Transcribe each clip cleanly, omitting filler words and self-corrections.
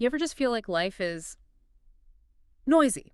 You ever just feel like life is noisy?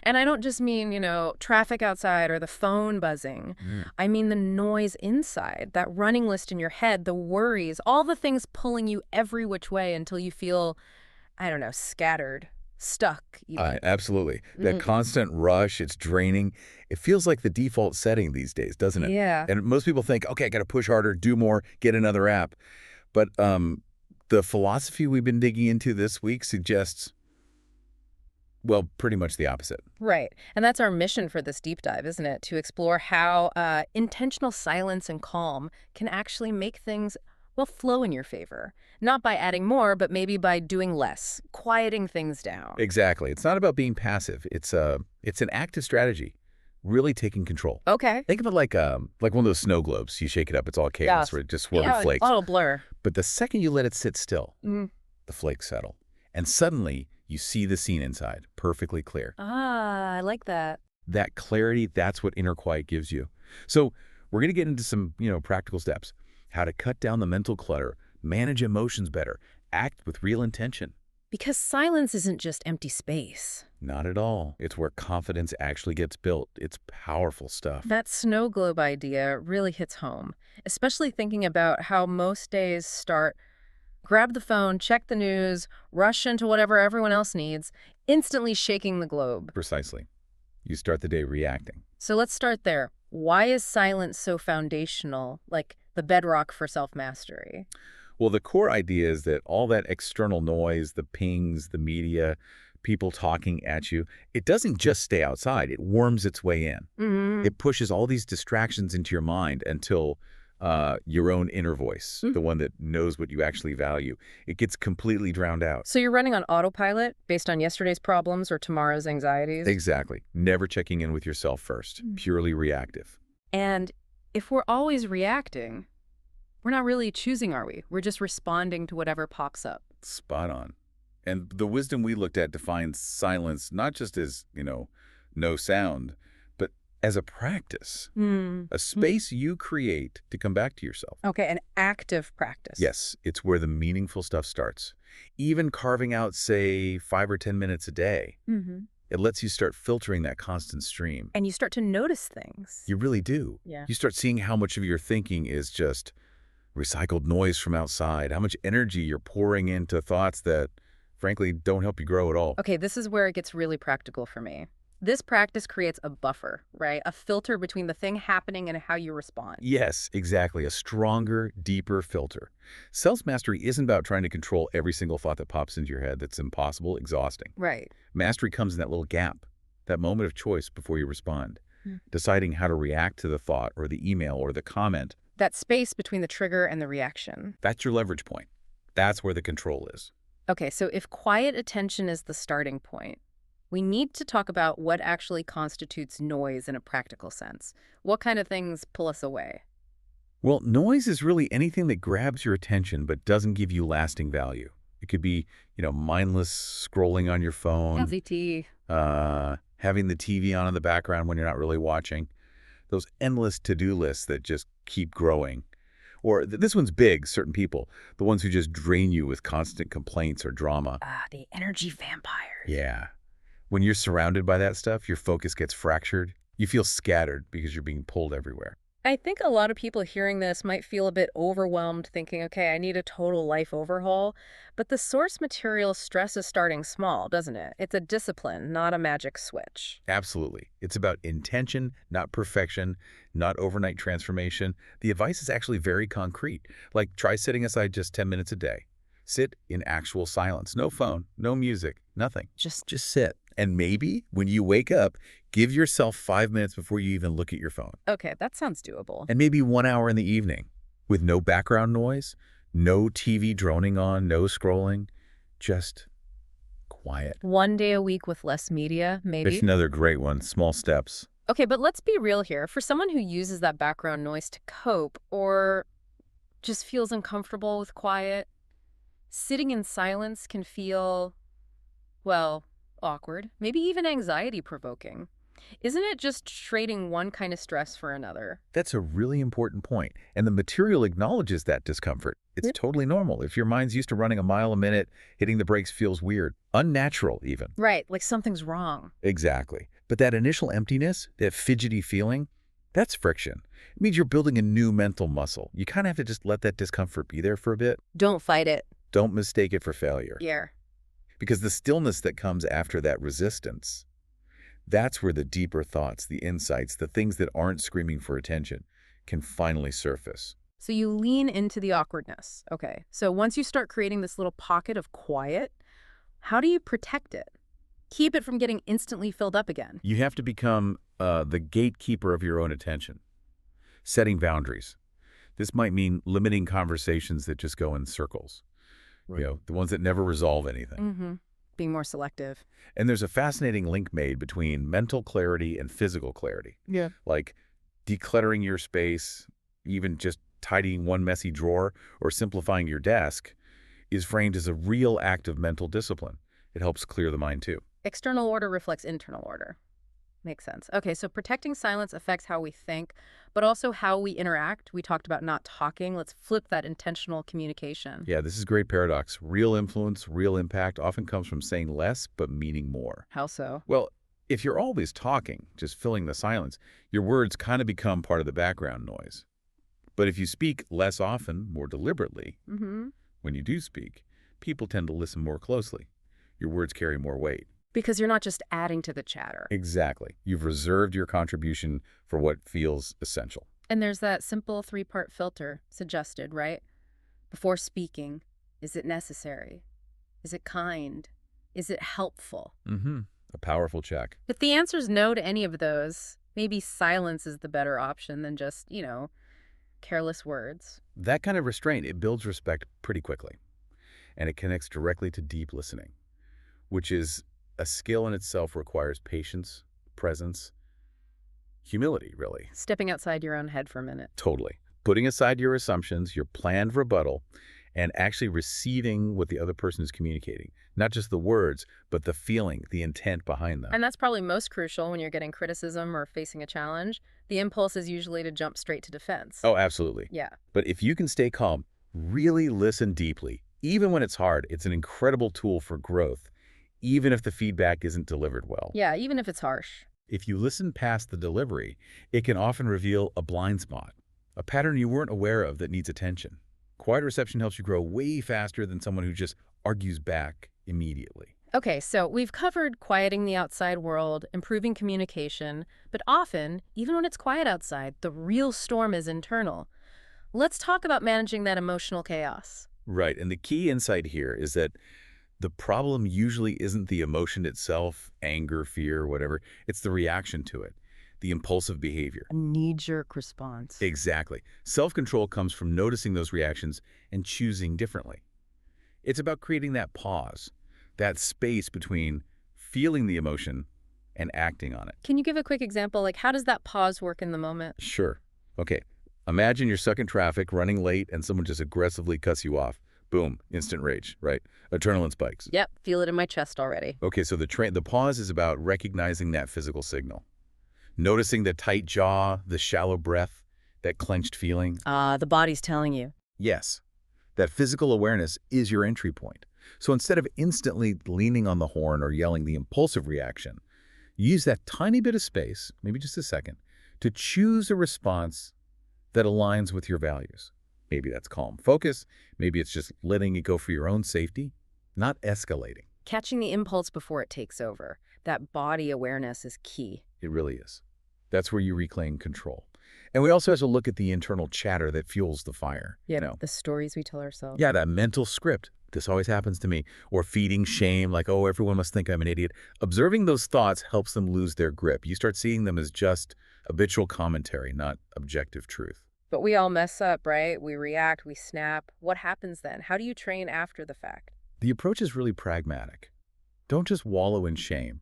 And I don't just mean, traffic outside or the phone buzzing. Mm. I mean the noise inside, that running list in your head, the worries, all the things pulling you every which way until you feel, I don't know, scattered, stuck even. Absolutely. That Mm. constant rush, it's draining. It feels like the default setting these days, doesn't it? Yeah. And most people think, okay, I got to push harder, do more, get another app. But the philosophy we've been digging into this week suggests, well, pretty much the opposite. Right. And that's our mission for this deep dive, isn't it? To explore how intentional silence and calm can actually make things, well, flow in your favor. Not by adding more, but maybe by doing less, quieting things down. Exactly. It's not about being passive. It's an active strategy, really taking control. Okay. Think of it like one of those snow globes. You shake it up, it's all chaos, Yes. where it just swirling Yeah, flakes. auto blur. But the second you let it sit still, Mm. the flakes settle. And suddenly, you see the scene inside, perfectly clear. Ah, I like that. That clarity, that's what inner quiet gives you. So we're going to get into some, practical steps. How to cut down the mental clutter, manage emotions better, act with real intention. Because silence isn't just empty space. Not at all. It's where confidence actually gets built. It's powerful stuff. That snow globe idea really hits home, especially thinking about how most days start. Grab the phone, check the news, rush into whatever everyone else needs, instantly shaking the globe. Precisely. You start the day reacting. So let's start there. Why is silence so foundational, like the bedrock for self-mastery? Well, the core idea is that all that external noise, the pings, the media, people talking at you, it doesn't just stay outside. It worms its way in. Mm-hmm. It pushes all these distractions into your mind until your own inner voice, the one that knows what you actually value, it gets completely drowned out. So you're running on autopilot based on yesterday's problems or tomorrow's anxieties? Exactly. Never checking in with yourself first. Purely reactive. And if we're always reacting, we're not really choosing, are we? We're just responding to whatever pops up. Spot on. And the wisdom we looked at defines silence not just as, no sound, but as a practice, a space you create to come back to yourself. Okay, an active practice. Yes, it's where the meaningful stuff starts. Even carving out, say, 5 or 10 minutes a day, it lets you start filtering that constant stream. And you start to notice things. You really do. Yeah. You start seeing how much of your thinking is just recycled noise from outside, how much energy you're pouring into thoughts that, frankly, don't help you grow at all. Okay, this is where it gets really practical for me. This practice creates a buffer, right? A filter between the thing happening and how you respond. Yes, exactly. A stronger, deeper filter. Self-mastery isn't about trying to control every single thought that pops into your head. That's impossible, exhausting. Right. Mastery comes in that little gap, that moment of choice before you respond, deciding how to react to the thought or the email or the comment. That space between the trigger and the reaction. That's your leverage point. That's where the control is. Okay, so if quiet attention is the starting point, we need to talk about what actually constitutes noise in a practical sense. What kind of things pull us away? Well, noise is really anything that grabs your attention but doesn't give you lasting value. It could be, mindless scrolling on your phone, LZT. having the TV on in the background when you're not really watching, those endless to-do lists that just keep growing. Or this one's big, certain people, the ones who just drain you with constant complaints or drama. Ah, the energy vampires. Yeah. When you're surrounded by that stuff, your focus gets fractured. You feel scattered because you're being pulled everywhere. I think a lot of people hearing this might feel a bit overwhelmed thinking, okay, I need a total life overhaul. But the source material stresses starting small, doesn't it? It's a discipline, not a magic switch. Absolutely. It's about intention, not perfection, not overnight transformation. The advice is actually very concrete. Like, try setting aside just 10 minutes a day. Sit in actual silence. No phone, no music, nothing. Just sit. And maybe when you wake up, give yourself 5 minutes before you even look at your phone. Okay, that sounds doable. And maybe 1 hour in the evening with no background noise, no TV droning on, no scrolling, just quiet. 1 day a week with less media, maybe? It's another great one. Small steps. Okay, but let's be real here. For someone who uses that background noise to cope or just feels uncomfortable with quiet, sitting in silence can feel, well, awkward, maybe even anxiety-provoking. Isn't it just trading one kind of stress for another? That's a really important point, and the material acknowledges that discomfort. It's Yep. totally normal. If your mind's used to running a mile a minute, hitting the brakes feels weird, unnatural even. Right, like something's wrong. Exactly. But that initial emptiness, that fidgety feeling, that's friction. It means you're building a new mental muscle. You kind of have to just let that discomfort be there for a bit. Don't fight it. Don't mistake it for failure. Yeah. Because the stillness that comes after that resistance, that's where the deeper thoughts, the insights, the things that aren't screaming for attention can finally surface. So you lean into the awkwardness. Okay. So once you start creating this little pocket of quiet, how do you protect it? Keep it from getting instantly filled up again. You have to become the gatekeeper of your own attention, setting boundaries. This might mean limiting conversations that just go in circles, the ones that never resolve anything. Mm-hmm. Being more selective. And there's a fascinating link made between mental clarity and physical clarity. Yeah. Like decluttering your space, even just tidying one messy drawer or simplifying your desk is framed as a real act of mental discipline. It helps clear the mind too. External order reflects internal order. Makes sense. Okay, so protecting silence affects how we think, but also how we interact. We talked about not talking. Let's flip that intentional communication. Yeah, this is a great paradox. Real influence, real impact often comes from saying less but meaning more. How so? Well, if you're always talking, just filling the silence, your words kind of become part of the background noise. But if you speak less often, more deliberately, Mm-hmm. when you do speak, people tend to listen more closely. Your words carry more weight. Because you're not just adding to the chatter. Exactly. You've reserved your contribution for what feels essential. And there's that simple three-part filter suggested, right? Before speaking, is it necessary? Is it kind? Is it helpful? Mm-hmm. A powerful check. If the answer's no to any of those, maybe silence is the better option than just, careless words. That kind of restraint, it builds respect pretty quickly. And it connects directly to deep listening, which is a skill in itself, requires patience, presence, humility, really. Stepping outside your own head for a minute. Totally. Putting aside your assumptions, your planned rebuttal, and actually receiving what the other person is communicating. Not just the words, but the feeling, the intent behind them. And that's probably most crucial when you're getting criticism or facing a challenge. The impulse is usually to jump straight to defense. Oh, absolutely. Yeah. But if you can stay calm, really listen deeply, even when it's hard, it's an incredible tool for growth, even if the feedback isn't delivered well. Yeah, even if it's harsh. If you listen past the delivery, it can often reveal a blind spot, a pattern you weren't aware of that needs attention. Quiet reception helps you grow way faster than someone who just argues back immediately. Okay, so we've covered quieting the outside world, improving communication, but often, even when it's quiet outside, the real storm is internal. Let's talk about managing that emotional chaos. Right, and the key insight here is that the problem usually isn't the emotion itself, anger, fear, whatever. It's the reaction to it, the impulsive behavior. A knee-jerk response. Exactly. Self-control comes from noticing those reactions and choosing differently. It's about creating that pause, that space between feeling the emotion and acting on it. Can you give a quick example? Like, how does that pause work in the moment? Sure. Okay. Imagine you're stuck in traffic, running late, and someone just aggressively cuts you off. Boom, instant rage, right? Adrenaline spikes. Yep, feel it in my chest already. Okay, so the pause is about recognizing that physical signal. Noticing the tight jaw, the shallow breath, that clenched feeling. The body's telling you. Yes, that physical awareness is your entry point. So instead of instantly leaning on the horn or yelling the impulsive reaction, use that tiny bit of space, maybe just a second, to choose a response that aligns with your values. Maybe that's calm focus. Maybe it's just letting it go for your own safety, not escalating. Catching the impulse before it takes over. That body awareness is key. It really is. That's where you reclaim control. And we also have to look at the internal chatter that fuels the fire. Yeah, the stories we tell ourselves. Yeah, that mental script. This always happens to me. Or feeding shame, like, oh, everyone must think I'm an idiot. Observing those thoughts helps them lose their grip. You start seeing them as just habitual commentary, not objective truth. But we all mess up, right? We react, we snap. What happens then? How do you train after the fact? The approach is really pragmatic. Don't just wallow in shame.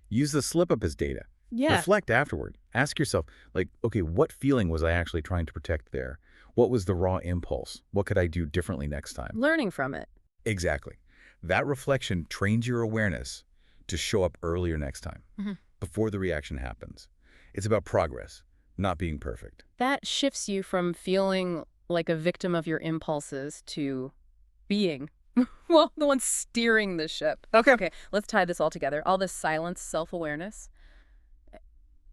Use the slip-up as data. Yeah. Reflect afterward. Ask yourself, like, okay, what feeling was I actually trying to protect there? What was the raw impulse? What could I do differently next time? Learning from it. Exactly. That reflection trains your awareness to show up earlier next time. Mhm. before the reaction happens. It's about progress, not being perfect. That shifts you from feeling like a victim of your impulses to being, well, the one steering the ship. Okay, let's tie this all together. All this silence, self-awareness.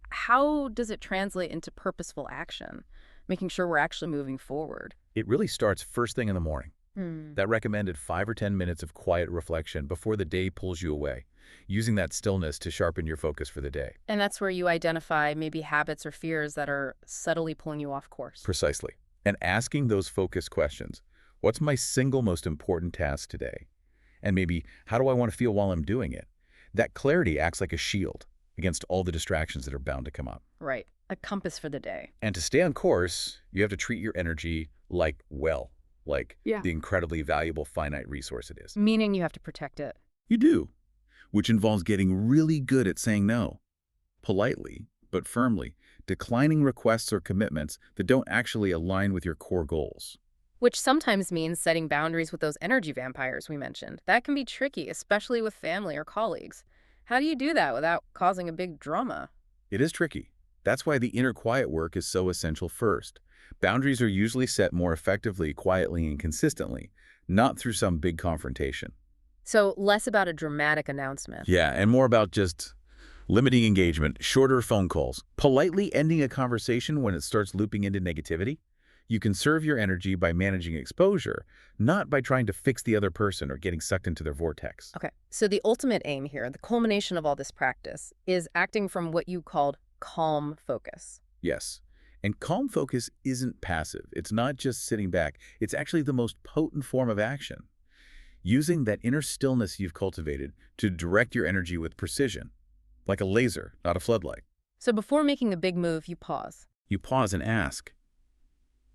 How does it translate into purposeful action, making sure we're actually moving forward? It really starts first thing in the morning. Hmm. That recommended 5 or 10 minutes of quiet reflection before the day pulls you away, using that stillness to sharpen your focus for the day. And that's where you identify maybe habits or fears that are subtly pulling you off course. Precisely. And asking those focused questions. What's my single most important task today? And maybe, how do I want to feel while I'm doing it? That clarity acts like a shield against all the distractions that are bound to come up. Right. A compass for the day. And to stay on course, you have to treat your energy like Yeah. the incredibly valuable finite resource it is. Meaning you have to protect it. You do, which involves getting really good at saying no, politely but firmly, declining requests or commitments that don't actually align with your core goals. Which sometimes means setting boundaries with those energy vampires we mentioned. That can be tricky, especially with family or colleagues. How do you do that without causing a big drama? It is tricky. That's why the inner quiet work is so essential first. Boundaries are usually set more effectively, quietly, and consistently, not through some big confrontation. So less about a dramatic announcement. Yeah, and more about just limiting engagement, shorter phone calls, politely ending a conversation when it starts looping into negativity. You conserve your energy by managing exposure, not by trying to fix the other person or getting sucked into their vortex. Okay, so the ultimate aim here, the culmination of all this practice, is acting from what you called calm focus. Yes. And calm focus isn't passive. It's not just sitting back. It's actually the most potent form of action. Using that inner stillness you've cultivated to direct your energy with precision, like a laser, not a floodlight. So before making a big move, you pause. You pause and ask,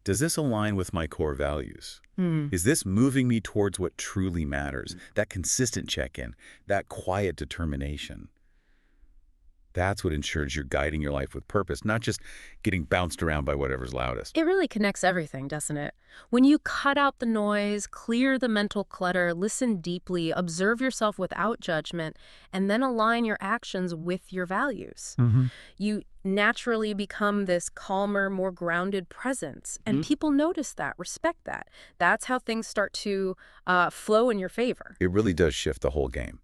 does this align with my core values? Hmm. Is this moving me towards what truly matters? That consistent check-in, that quiet determination. That's what ensures you're guiding your life with purpose, not just getting bounced around by whatever's loudest. It really connects everything, doesn't it? When you cut out the noise, clear the mental clutter, listen deeply, observe yourself without judgment, and then align your actions with your values, you naturally become this calmer, more grounded presence. And people notice that, respect that. That's how things start to flow in your favor. It really does shift the whole game.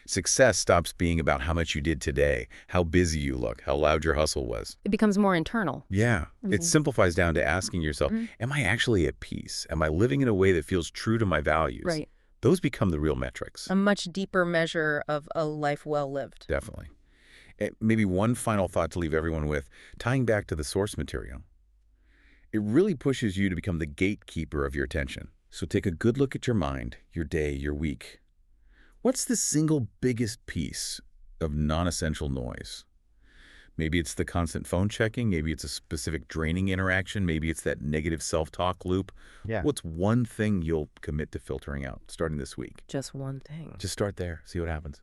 Success stops being about how much you did today, how busy you look, how loud your hustle was. It becomes more internal. Yeah, it simplifies down to asking yourself, am I actually at peace? Am I living in a way that feels true to my values? Right. Those become the real metrics. A much deeper measure of a life well lived. Definitely. Maybe one final thought to leave everyone with, tying back to the source material. It really pushes you to become the gatekeeper of your attention. So take a good look at your mind, your day, your week. What's the single biggest piece of non-essential noise? Maybe it's the constant phone checking. Maybe it's a specific draining interaction. Maybe it's that negative self-talk loop. Yeah. What's one thing you'll commit to filtering out starting this week? Just one thing. Just start there. See what happens.